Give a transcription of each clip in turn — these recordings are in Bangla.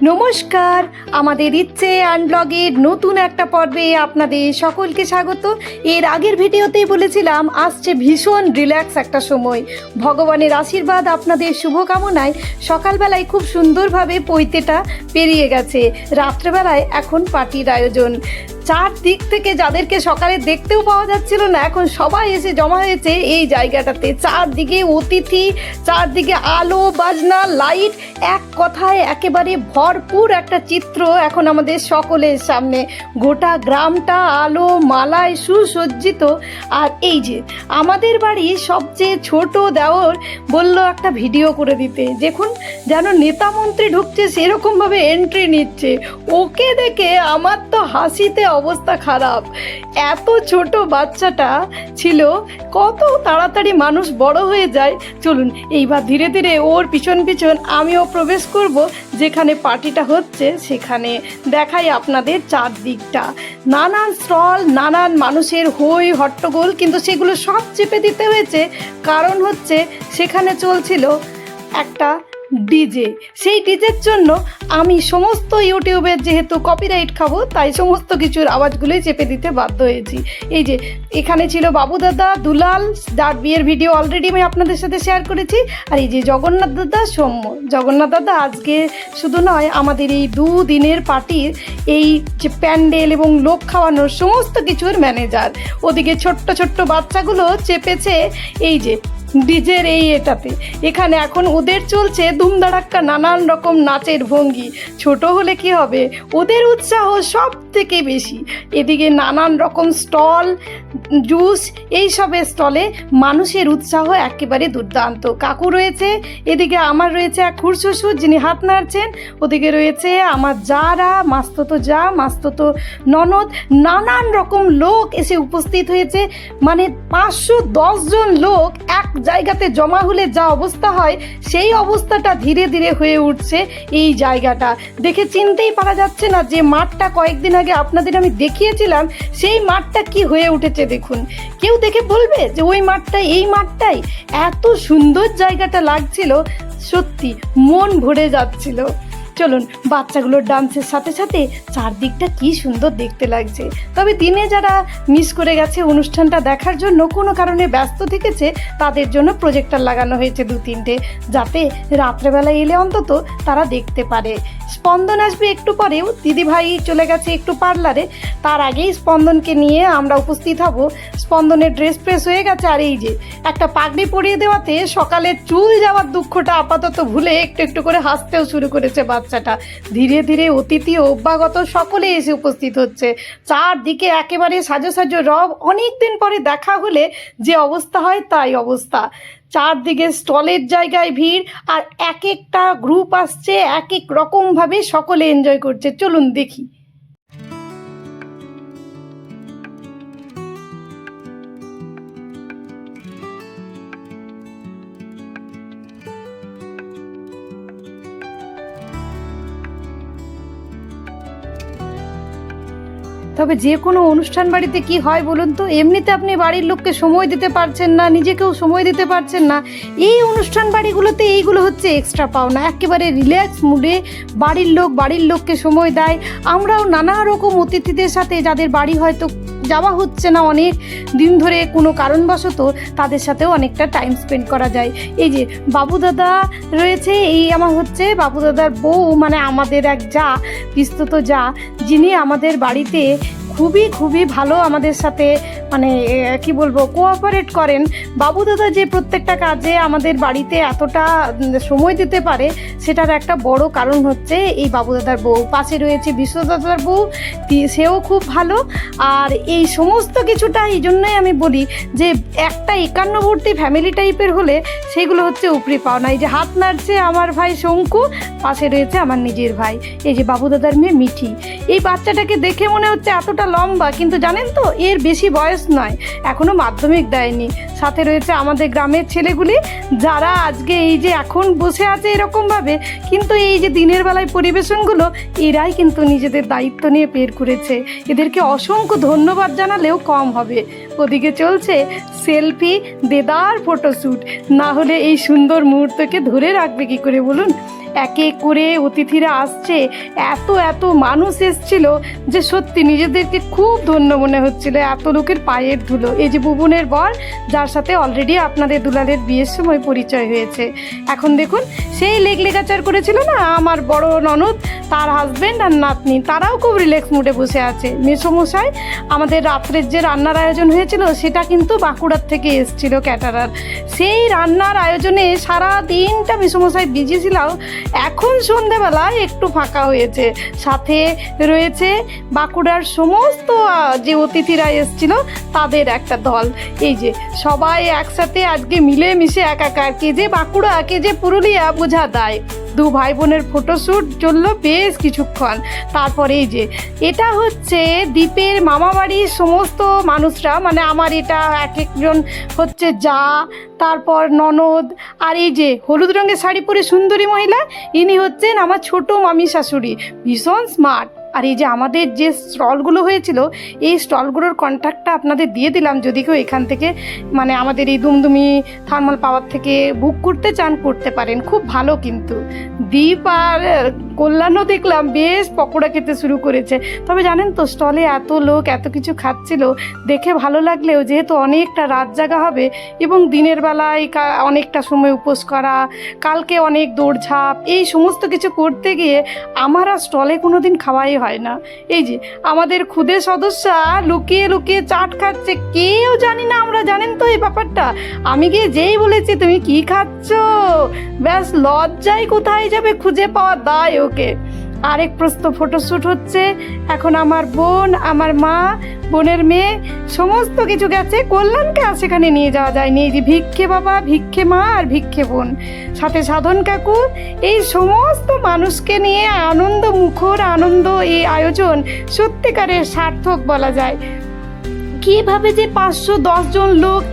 নমস্কার, আমাদের ইচ্ছে আনব্লগের নতুন একটা পর্বে আপনাদের সকলকে স্বাগত। এর আগের ভিডিওতেই বলেছিলাম আসছে ভীষণ রিল্যাক্স একটা সময়। ভগবানের আশীর্বাদ আপনাদের শুভকামনায় সকালবেলায় খুব সুন্দরভাবে পৈতেটা পেরিয়ে গেছে। রাত্রেবেলায় এখন পার্টির আয়োজন। চারদিক থেকে যাদেরকে সকালে দেখতেও পাওয়া যাচ্ছিল না, এখন সবাই এসে জমা হয়েছে এই জায়গাটাতে। চারদিকে অতিথি, চারদিকে আলো বাজনা লাইট, এক কথায় একেবারে ভরপুর একটা চিত্র এখন আমাদের সকলের সামনে। গোটা গ্রামটা আলো মালায় সুসজ্জিত। আর এই যে আমাদের বাড়ির সবচেয়ে ছোট দেওর বলল একটা ভিডিও করে দিতে, দেখুন যেন নেতা মন্ত্রী ঢুকছে সেরকমভাবে এন্ট্রি নিচ্ছে। ওকে দেখে আমার তো হাসিতে অবস্থা খারাপ। এত ছোট বাচ্চাটা ছিল, কত তাড়াতাড়ি মানুষ বড় হয়ে যায়। চলুন এইবার ধীরে ধীরে ওর পিছন পিছন আমিও প্রবেশ করব যেখানে পার্টিটা হচ্ছে সেখানে। দেখাই আপনাদের চারদিকটা, নানান স্টল, নানান মানুষের হই হট্টগোল, কিন্তু সেগুলো সব চেপে দিতে হয়েছে। কারণ হচ্ছে সেখানে চলছিল একটা ডিজে। সেই ডিজের জন্য আমি সমস্ত ইউটিউবের যেহেতু কপিরাইট খাবো, তাই সমস্ত কিছুর আওয়াজগুলোই চেপে দিতে বাধ্য হয়েছি। এই যে এখানে ছিল বাবু দাদা, দুলাল, যার বিয়ের ভিডিও অলরেডি আমি আপনাদের সাথে শেয়ার করেছি। আর এই যে জগন্নাথ দাদা, সৌম্য। জগন্নাথ দাদা আজকে শুধু নয়, আমাদের এই দুদিনের পার্টির এই যে প্যান্ডেল এবং লোক খাওয়ানোর সমস্ত কিছুর ম্যানেজার। ওদিকে ছোট্ট ছোট্ট বাচ্চাগুলো চেপেছে এই যে ডিজের এই এটাতে। এখানে এখন ওদের চলছে ধুমধাড়াক্কা নানান রকম নাচের ভঙ্গি। ছোট হলে কি হবে, ওদের উৎসাহ সব থেকে বেশি। এদিকে নানান রকম স্টল, জুস, এইসবের স্টলে মানুষের উৎসাহ একেবারে দুর্দান্ত। কাকু রয়েছে, এদিকে আমার রয়েছে এক খুড়শ্বশুর যিনি হাত নাড়ছেন, ওদিকে রয়েছে আমার যারা, মাস্ততো যা, মাস্ততো ননদ, নানান রকম লোক এসে উপস্থিত হয়েছে। মানে 510 জন লোক এক জায়গাতে জমা হলে যা অবস্থা হয়, সেই অবস্থাটা ধীরে ধীরে হয়ে উঠছে এই জায়গাটা। দেখে চিনতেই পারা যাচ্ছে না যে মাঠটা কয়েকদিন আগে আপনাদের আমি দেখিয়েছিলাম, সেই মাঠটা কি হয়ে উঠেছে দেখুন। কেউ দেখে বলবে যে ওই মাঠটাই এই মাঠটাই? এত সুন্দর জায়গাটা লাগছিল, সত্যি মন ভরে যাচ্ছিল। চলুন, বাচ্চাগুলোর ডান্সের সাথে সাথে চারদিকটা কি সুন্দর দেখতে লাগছে। তবে দিনে যারা মিস করে গেছে অনুষ্ঠানটা দেখার জন্য, কোনো কারণে ব্যস্ত থেকেছে, তাদের জন্য প্রজেক্টর লাগানো হয়েছে 2-3টে, যাতে রাত্রেবেলা এলে অন্তত তারা দেখতে পারে। স্পন্দন আসবে একটু পরেও, দিদিভাই চলে গেছে একটু পার্লারে, তার আগেই স্পন্দনকে নিয়ে আমরা উপস্থিত হব। স্পন্দনের ড্রেস ফ্রেস হয়ে গেছে, আর এই যে একটা পাগড়ি পরিয়ে দেওয়াতে সকালে চুল যাওয়ার দুঃখটা আপাতত ভুলে একটু একটু করে হাসতেও শুরু করেছে বাচ্চাটা। ধীরে ধীরে অতিথি অভ্যাগত সকলে এসে উপস্থিত হচ্ছে। চারদিকে একেবারে সাজো সাজো রব। অনেক দিন পরে দেখা হলে যে অবস্থা হয় তাই অবস্থা। চারদিকে স্টলের জায়গায় ভিড়, আর এক একটা গ্রুপ আসছে, এক এক রকমভাবে সকলে এনজয় করছে। চলুন দেখি। তবে যে কোনো অনুষ্ঠান বাড়িতে কি হয় বলুন তো, এমনিতে আপনি বাড়ির লোককে সময় দিতে পারছেন না, নিজেকেও সময় দিতে পারছেন না। এই অনুষ্ঠান বাড়িগুলোতে এইগুলো হচ্ছে এক্সট্রা পাওনা। একেবারে রিল্যাক্স মুডে বাড়ির লোককে সময় দেয়। আমরাও নানা রকম অতিথিদের সাথে, যাদের বাড়ি হয়তো যাওয়া হচ্ছে না অনেক দিন ধরে কোনো কারণবশত, তাদের সাথেও অনেকটা টাইম স্পেন্ড করা যায়। এই যে বাবু দাদা রয়েছে, এই আমার হচ্ছে বাবু দাদার বউ, মানে আমাদের এক যা, পিস্তত যা, যিনি আমাদের বাড়িতে খুবই খুবই ভালো আমাদের সাথে, মানে কি বলবো, কোঅপারেট করেন। বাবু দাদা যে প্রত্যেকটা কাজে আমাদের বাড়িতে এতটা সময় দিতে পারে, সেটার একটা বড় কারণ হচ্ছে এই বাবু দাদার বউ। পাশে রয়েছে বিশ্ব দাদার বউ, সেও খুব ভালো। আর এই সমস্ত কিছুটা এই জন্যই আমি বলি যে একটা একান্নবর্তী ফ্যামিলি টাইপের হলে সেগুলো হচ্ছে উপরি পাওনা। এই যে হাত নাড়ছে আমার ভাই শঙ্কু, পাশে রয়েছে আমার নিজের ভাই, এই যে বাবু দাদার মেয়ে মিঠি। এই বাচ্চাটাকে দেখে মনে হচ্ছে এতটা লম্বা, কিন্তু জানেন তো এর বেশি বয়স নয়, এখনো মাধ্যমিক দেয়নি। সাথে রয়েছে আমাদের গ্রামের ছেলেগুলি, যারা আজকে এই যে এখন বসে আছে এরকমভাবে, কিন্তু এই যে দিনের বেলায় পরিবেশনগুলো এরাই কিন্তু নিজেদের দায়িত্ব নিয়ে বের করেছে। এদেরকে অসংখ্য ধন্যবাদ জানালেও কম হবে। ওদিকে চলছে সেলফি, দেদার ফটোশ্যুট, না হলে এই সুন্দর মুহূর্তকে ধরে রাখবে কি করে বলুন। এক এক করে অতিথিরা আসছে, এত এত মানুষ এসছিল যে সত্যি নিজেদেরকে খুব ধন্য মনে হচ্ছিল, এত লোকের পায়ের ধুলো। এই যে বুবনের বর, যার সাথে অলরেডি আপনাদের দুলালের বিয়ের সময় পরিচয় হয়েছে। এখন দেখুন, সেই লেগলেগাচার করেছিল না আমার বড় ননদ, তার হাজবেন্ড আর নাতনি, তারাও খুব রিল্যাক্স মুডে বসে আছে। মেসোমশাই আমাদের রাত্রের যে রান্নার আয়োজন হয়েছিল সেটা কিন্তু বাঁকুড়ার থেকে এসেছিল ক্যাটারার, সেই রান্নার আয়োজনে সারা দিনটা মেসোমশাই বিজি ছিল। এখন সন্ধেবেলায় একটু ফাঁকা হয়েছে, সাথে রয়েছে বাঁকুড়ার সমস্ত যে অতিথিরা এসেছিল তাদের একটা দল। এই যে সবাই একসাথে আজকে মিলে মিশে একাকার, কে যে বাঁকুড়া কে যে পুরুলিয়া বোঝা দায়। দু ভাই বোনের ফটোশ্যুট চললো বেশ কিছুক্ষণ। তারপরে এই যে এটা হচ্ছে দ্বীপের মামাবাড়ির সমস্ত মানুষরা, মানে আমার এটা এক একজন হচ্ছে যা, তারপর ননদ, আর এই যে হলুদ রঙের শাড়ি পরে সুন্দরী মহিলা, ইনি হচ্ছেন আমার ছোট মামি শাশুড়ি, ভীষণ স্মার্ট। আর এই যে আমাদের যে স্টলগুলো হয়েছিল, এই স্টলগুলোর কন্ট্যাক্টটা আপনাদের দিয়ে দিলাম, যদি কেউ এখান থেকে মানে আমাদের এই দুমদুমি থার্মাল পাওয়ার থেকে বুক করতে চান করতে পারেন, খুব ভালো। কিন্তু দীপ আর কল্যাণও দেখলাম বেশ পকোড়া খেতে শুরু করেছে। তবে জানেন তো, স্টলে এত লোক এত কিছু খাচ্ছিল, দেখে ভালো লাগলেও যেহেতু অনেকটা রাত জাগা হবে এবং দিনের বেলায় অনেকটা সময় উপোস করা, কালকে অনেক দৌড়ঝাঁপ, এই সমস্ত কিছু করতে গিয়ে আমার আর স্টলে কোনো দিন খাওয়াই হয় না। এই যে আমাদের খুদে সদস্যা লুকিয়ে লুকিয়ে চাট খাচ্ছে, কেউ জানি না আমরা, জানেন তো এই ব্যাপারটা। আমি গিয়ে যেই বলেছি তুমি কি খাচ্ছ, ব্যাস লজ্জায় কোথায় যাবে খুঁজে পাওয়া দায় ওকে। আরেক প্রস্ত ফটোশ্যুট হচ্ছে। এখন আমার বোন, আমার মা, বোনের মেয়ে সমস্ত কিছু গেছে, কল্যাণকে আর সেখানে নিয়ে যাওয়া যায়নি। এই যে ভিক্ষে বাবা, ভিক্ষে মা আর ভিক্ষে বোন, সাথে সাধন কাকু, এই সমস্ত মানুষকে নিয়ে আনন্দ মুখর আনন্দ এই আয়োজন সত্যিকারের সার্থক বলা যায়। কীভাবে যে 510 জন লোক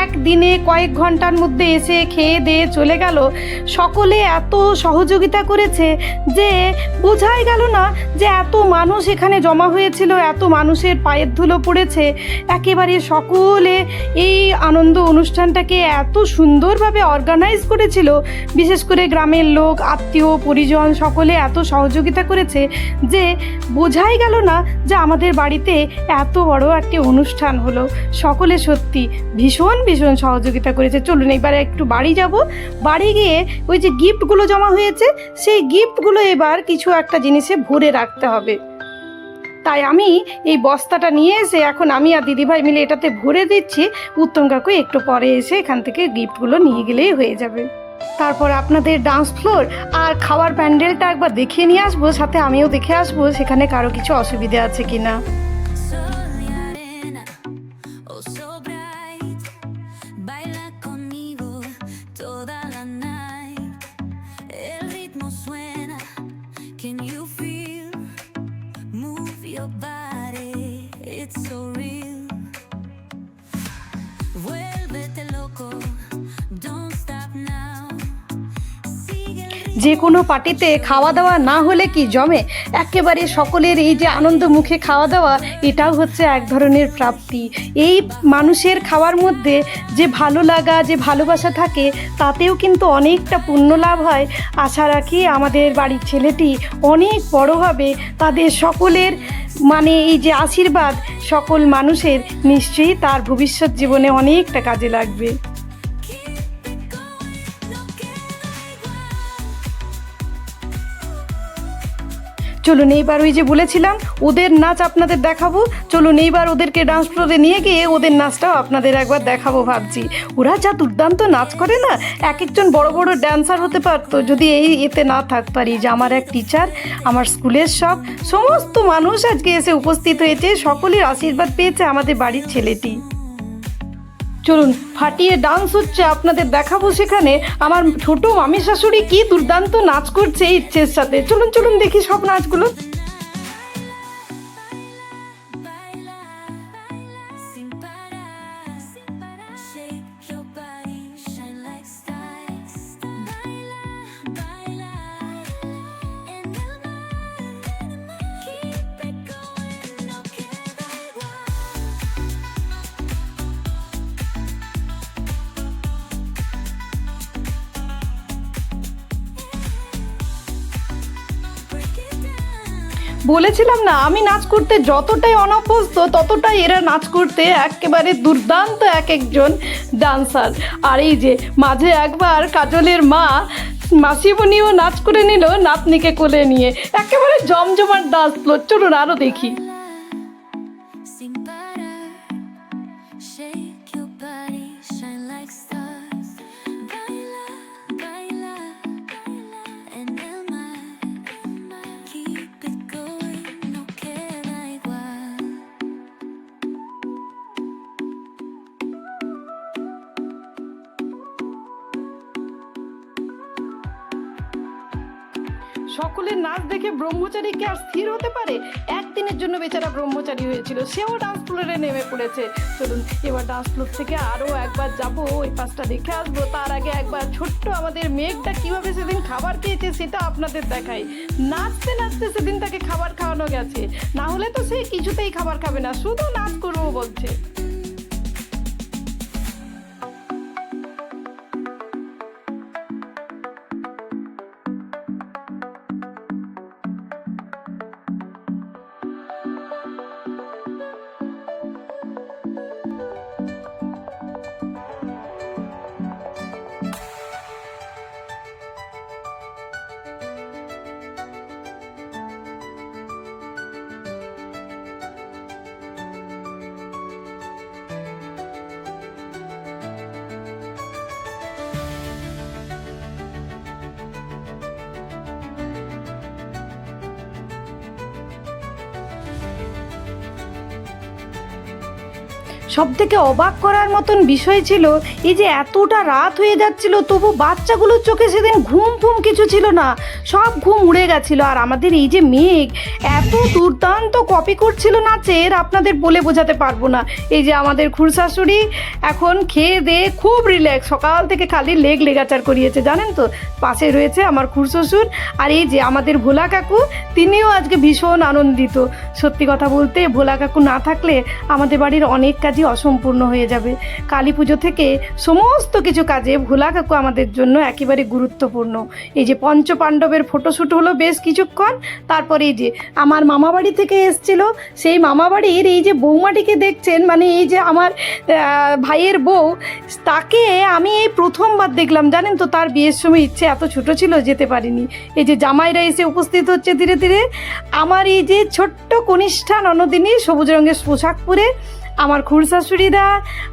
একদিনে কয়েক ঘন্টার মধ্যে এসে খেয়ে দিয়ে চলে গেল, সকলে এত সহযোগিতা করেছে যে বোঝাই গেল না যে এত মানুষ এখানে জমা হয়েছিল, এত মানুষের পায়ের ধুলো পড়েছে। একেবারে সকলে এই আনন্দ অনুষ্ঠানটাকে এত সুন্দরভাবে অর্গানাইজ করেছিল, বিশেষ করে গ্রামের লোক, আত্মীয় পরিজন সকলে এত সহযোগিতা করেছে যে বোঝাই গেল না যে আমাদের বাড়িতে এত বড় একটি অনুষ্ঠান হলো। সকলে সত্যি ভীষণ ভীষণ সহযোগিতা করেছে। চলুন এবারে একটু বাড়ি যাব, বাড়ি গিয়ে ওই যে গিফটগুলো জমা হয়েছে সেই গিফটগুলো এবার কিছু একটা জিনিসে ভরে রাখতে হবে। তাই আমি এই বস্তাটা নিয়ে এসে এখন আমি আর দিদিভাই মিলে এটাতে ভরে দিচ্ছি। উত্তম কাকু একটু পরে এসে এখান থেকে গিফটগুলো নিয়ে গেলেই হয়ে যাবে। তারপর আপনাদের ডান্স ফ্লোর আর খাওয়ার প্যান্ডেলটা একবার দেখিয়ে নিয়ে আসবো, সাথে আমিও দেখে আসবো সেখানে কারো কিছু অসুবিধা আছে কিনা। যে কোনো পার্টিতে খাওয়া দাওয়া না হলে কি জমে, একেবারে সকলের এই যে আনন্দ মুখে খাওয়া দাওয়া, এটাও হচ্ছে এক ধরনের প্রাপ্তি। এই মানুষের খাওয়ার মধ্যে যে ভালো লাগা, যে ভালোবাসা থাকে, তাতেও কিন্তু অনেকটা পুণ্য লাভ হয়। আশা রাখি আমাদের বাড়ির ছেলেটি অনেক বড় হবে, তাদের সকলের মানে এই যে আশীর্বাদ সকল মানুষের নিশ্চয়ই তার ভবিষ্যৎ জীবনে অনেকটা কাজে লাগবে। চলুন এইবার ওই যে বলেছিলাম ওদের নাচ আপনাদের দেখাবো, চলুন এইবার ওদেরকে ডান্স ফ্লোরে নিয়ে গিয়ে ওদের নাচটাও আপনাদের একবার দেখাবো ভাবছি। ওরা যা দুর্দান্ত নাচ করে না, এক একজন বড় বড় ড্যান্সার হতে পারতো যদি এই এতে না থাকতো। আর এই যে আমার এক টিচার, আমার স্কুলের সমস্ত মানুষ আজকে এসে উপস্থিত হয়েছে, সকলের আশীর্বাদ পেয়েছে আমাদের বাড়ির ছেলেটি। চলুন ফাটিয়ে ডান্স হচ্ছে, আপনাদের দেখাবো সেখানে আমার ছোট মামি শাশুড়ি কি দুর্দান্ত নাচ করছে ইচ্ছের সাথে। চলুন চলুন দেখি সব নাচগুলো। বলেছিলাম না, আমি নাচ করতে যতটাই অনভ্যস্ত ততটাই এরা নাচ করতে একেবারে দুর্দান্ত এক একজন ডান্সার। আর এই যে মাঝে একবার কাজলের মা মাসিমণিও নাচ করে নিল নাতনিকে কোলে নিয়ে, একেবারে জমজমাট ডান্স ফ্লোর। চলুন আরও দেখি। Sing better, shake your body, shine like stars. Baila, baila, baila, en el mar. Keep it going, no queda igual. সকলের নাচ দেখে ব্রহ্মচারী কি আর স্থির হতে পারে? একদিনের জন্য বেচারা ব্রহ্মচারী হয়েছিল, সেও ডান্স ফ্লোরে নেমে পড়েছে। চলুন এবার ডান্স ফ্লোর থেকে আরও একবার যাবো, ওই পাশটা দেখে আসবো। তার আগে একবার ছোট্ট আমাদের মেঘটা কীভাবে সেদিন খাবার খেয়েছে সেটা আপনাদের দেখাই। নাচতে নাচতে সেদিন তাকে খাবার খাওয়ানো গেছে, না হলে তো সে কিছুতেই খাবার খাবে না, শুধু নাচ করবো বলছে। সব থেকে অবাক করার মতন বিষয় ছিল এই যে এতটা রাত হয়ে যাচ্ছিল তবু বাচ্চাগুলোর চোখে সেদিন ঘুম ফুম কিছু ছিল না, সব ঘুম উড়ে গেছিলো। আর আমাদের এই যে মেঘ এত দুর্দান্ত কপি করছিল নাচের, আপনাদের বলে বোঝাতে পারবো না। এই যে আমাদের খুড়শাশুড়ি এখন খেয়ে দিয়ে খুব রিল্যাক্স, সকাল থেকে খালি লেগ লেগাচার করিয়েছে জানেন তো। পাশে রয়েছে আমার খুড়শ্বশুর, আর এই যে আমাদের ভোলা কাকু, তিনিও আজকে ভীষণ আনন্দিত। সত্যি কথা বলতে ভোলা কাকু না থাকলে আমাদের বাড়ির অনেক কাজই অসম্পূর্ণ হয়ে যাবে। কালী পুজো থেকে সমস্ত কিছু কাজে ভোলা কাকু আমাদের জন্য একেবারে গুরুত্বপূর্ণ। এই যে পঞ্চ পাণ্ডবের ফটোশ্যুট হলো বেশ কিছুক্ষণ, তারপরে এই যে আমার মামাবাড়ি থেকে এসছিল, সেই মামাবাড়ির এই যে বৌমাটিকে দেখছেন, মানে এই যে আমার ভাইয়ের বউ, তাকে আমি এই প্রথমবার দেখলাম জানেন তো। তার বিয়ের সময় ইচ্ছে এত ছোট ছিল যেতে পারিনি। এই যে জামাইরা এসে উপস্থিত হচ্ছে ধীরে ধীরে। আমার এই যে ছোট্ট কনিষ্ঠা ননদিনী সবুজ রঙের পোশাক পরে, আমার খুড়শাশুড়িরা,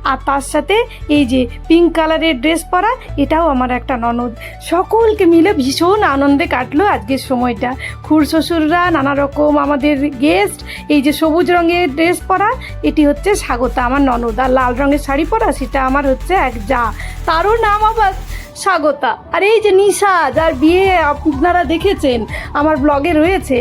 আর তার সাথে এই যে পিঙ্ক কালারের ড্রেস পরা, এটাও আমার একটা ননদ। সকলকে মিলে ভীষণ আনন্দে কাটলো আজকের সময়টা। খুড়শ্বশুররা, নানা রকম আমাদের গেস্ট, এই যে সবুজ রঙের ড্রেস পরা এটি হচ্ছে স্বাগতা আমার ননদ, আর লাল রঙের শাড়ি পরা সেটা আমার হচ্ছে এক যা, তারও নাম আবার স্বাগতা। আর এই যে নিশা, যার বিয়ে আপনারা দেখেছেন আমার ব্লগে রয়েছে,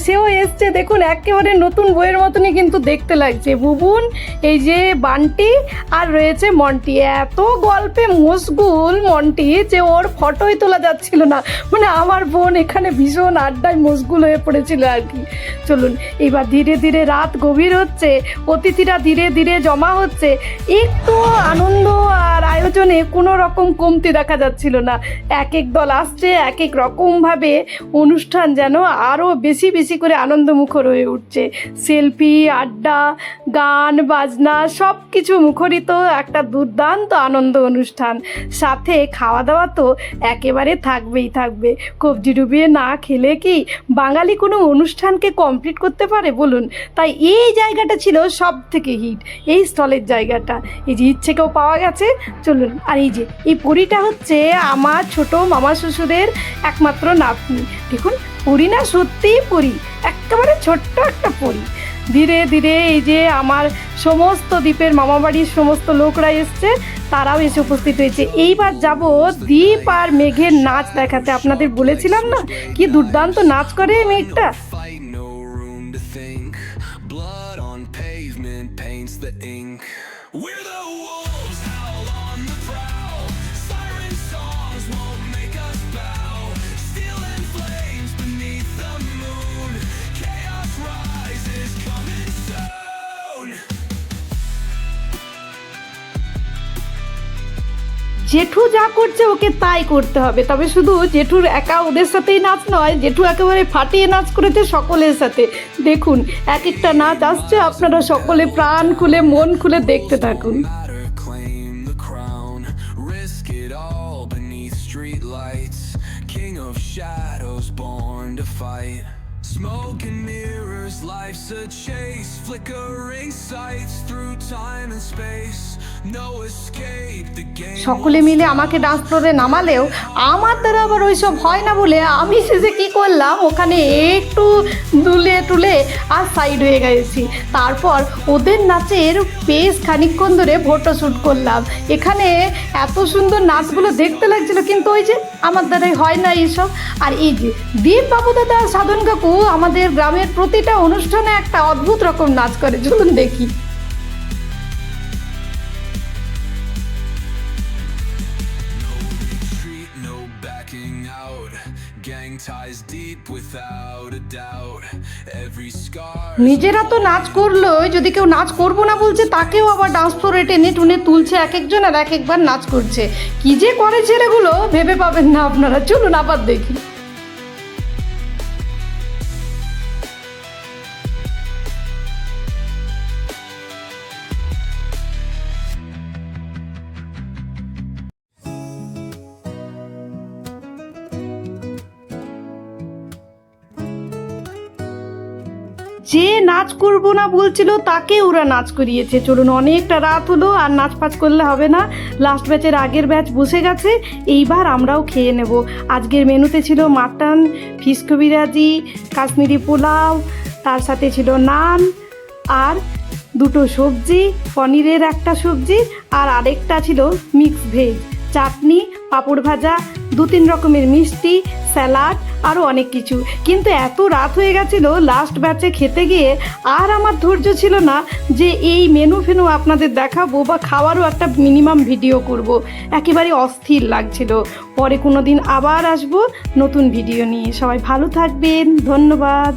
সেও এসছে দেখুন, একেবারে নতুন বইয়ের মতনই কিন্তু দেখতে লাগছে। বুবুন, এই যে বান্টি, আর রয়েছে মন্টি। এত গল্পে মশগুল মন্টি যে ওর ফটোই তোলা যাচ্ছিল না, মানে আমার বোন এখানে ভীষণ আড্ডায় মশগুল হয়ে পড়েছিল আর কি। চলুন এবার ধীরে ধীরে রাত গভীর হচ্ছে, অতিথিরা ধীরে ধীরে জমা হচ্ছে, একটু আনন্দ আর আয়োজনে কোনো রকম কমতি দেখা যাচ্ছিল না। এক এক দল আসছে, এক এক রকমভাবে অনুষ্ঠান যেন আরও বেশি বেশি করে আনন্দমুখর হয়ে উঠছে। সেলফি, আড্ডা, গান বাজনা সব কিছু মুখরিত একটা দুর্দান্ত আনন্দ অনুষ্ঠান। সাথে খাওয়া দাওয়া তো একেবারে থাকবেই থাকবে। কবজি ডুবিয়ে না খেলে কি বাঙালি কোনো অনুষ্ঠানকে কমপ্লিট করতে পারে বলুন? তাই এই জায়গাটা ছিল সব থেকে হিট, এই স্থলের জায়গাটা। এই যে ইচ্ছেকেও পাওয়া গেছে। চলুন, আর এই যে এই পরীটা হচ্ছে আমার ছোট মামা শ্বশুরের একমাত্র নাতনি। দেখুন পরী না, সত্যিই পরী, একেবারে ছোট্ট একটা পরী। ধীরে ধীরে এই যে আমার সমস্ত দ্বীপের মামাবাড়ির সমস্ত লোকরা এসছে, তারাও এসে উপস্থিত হয়েছে। এইবার যাব দ্বীপ আর মেঘের নাচ দেখাতে। আপনাদের বলেছিলাম না কি দুর্দান্ত নাচ করে মেঘটা। We're the wolves, howl on the prowl. Siren songs won't make us bow. Steel and flames beneath the moon. Chaos rises, coming soon. জেঠু যা করছে ওকে তাই করতে হবে। তবে শুধু জেঠুর একা ওদের সাথেই নাচ নয়, জেঠু একেবারে ফাটিয়ে নাচ করেছে সকলের সাথে। দেখুন এক একটা নাচ আসছে, আপনারা সকলে প্রাণ খুলে মন খুলে দেখতে থাকুন। matter, claim the crown, risk it all beneath street lights, king of shadows born to fight. Smoke and mirrors, life's a chase, flickering sights through time and space, no escape, the game সকলে মিলে আমাকে ডান্স ফ্লোরে নামালেও আমার দ্বারা আবার ওইসব হয় না বলে আমি শেষে কী করলাম, ওখানে একটু দুলে টুলে আর সাইড হয়ে গেছি। তারপর ওদের নাচের বেশ খানিকক্ষণ ধরে ফটোশ্যুট করলাম। এখানে এত সুন্দর নাচগুলো দেখতে লাগছিল, কিন্তু ওই যে আমার দ্বারাই হয় না এইসব। আর এই যে দীপ বাবু দাদা আর সাধন কাকু আমাদের গ্রামের প্রতিটা অনুষ্ঠানে একটা অদ্ভুত রকম নাচ করে, চলুন দেখি। retreat, no backing out, gang ties deep without a doubt, every scar নিজেরা তো নাচ করলো, যদি কেউ নাচ করবো না বলছে তাকেও আবার ডান্স ফ্লোরে টেনে টুনে তুলছে এক একজন, আর এক একবার নাচ করছে। কি যে করে ছেলেগুলো ভেবে পাবেন না আপনারা, চলুন আবার দেখি। যে নাচ করবো না বলছিল তাকে ওরা নাচ করিয়েছে। চলুন, অনেকটা রাত হলো, আর নাচ ফাচ করলে হবে না। লাস্ট ব্যাচের আগের ব্যাচ বসে গেছে, এইবার আমরাও খেয়ে নেব। আজকের মেনুতে ছিল মাটন, ফিশ কবিরাজি, কাশ্মীরি পোলাও, তার সাথে ছিল নান আর দুটো সবজি, পনিরের একটা সবজি আর আরেকটা ছিল মিক্স ভেজ, চাটনি, পাঁপড় ভাজা, 2-3 রকমের মিষ্টি, স্যালাড আরও অনেক কিছু। কিন্তু এত রাত হয়ে গেছিল লাস্ট ব্যাচে খেতে গিয়ে, আর আমার ধৈর্য ছিল না যে এই মেনু ফেনু আপনাদের দেখাবো বা খাওয়ারও একটা মিনিমাম ভিডিও করব। একেবারে অস্থির লাগছিল। পরে কোনো দিন আবার আসবো নতুন ভিডিও নিয়ে। সবাই ভালো থাকবেন, ধন্যবাদ।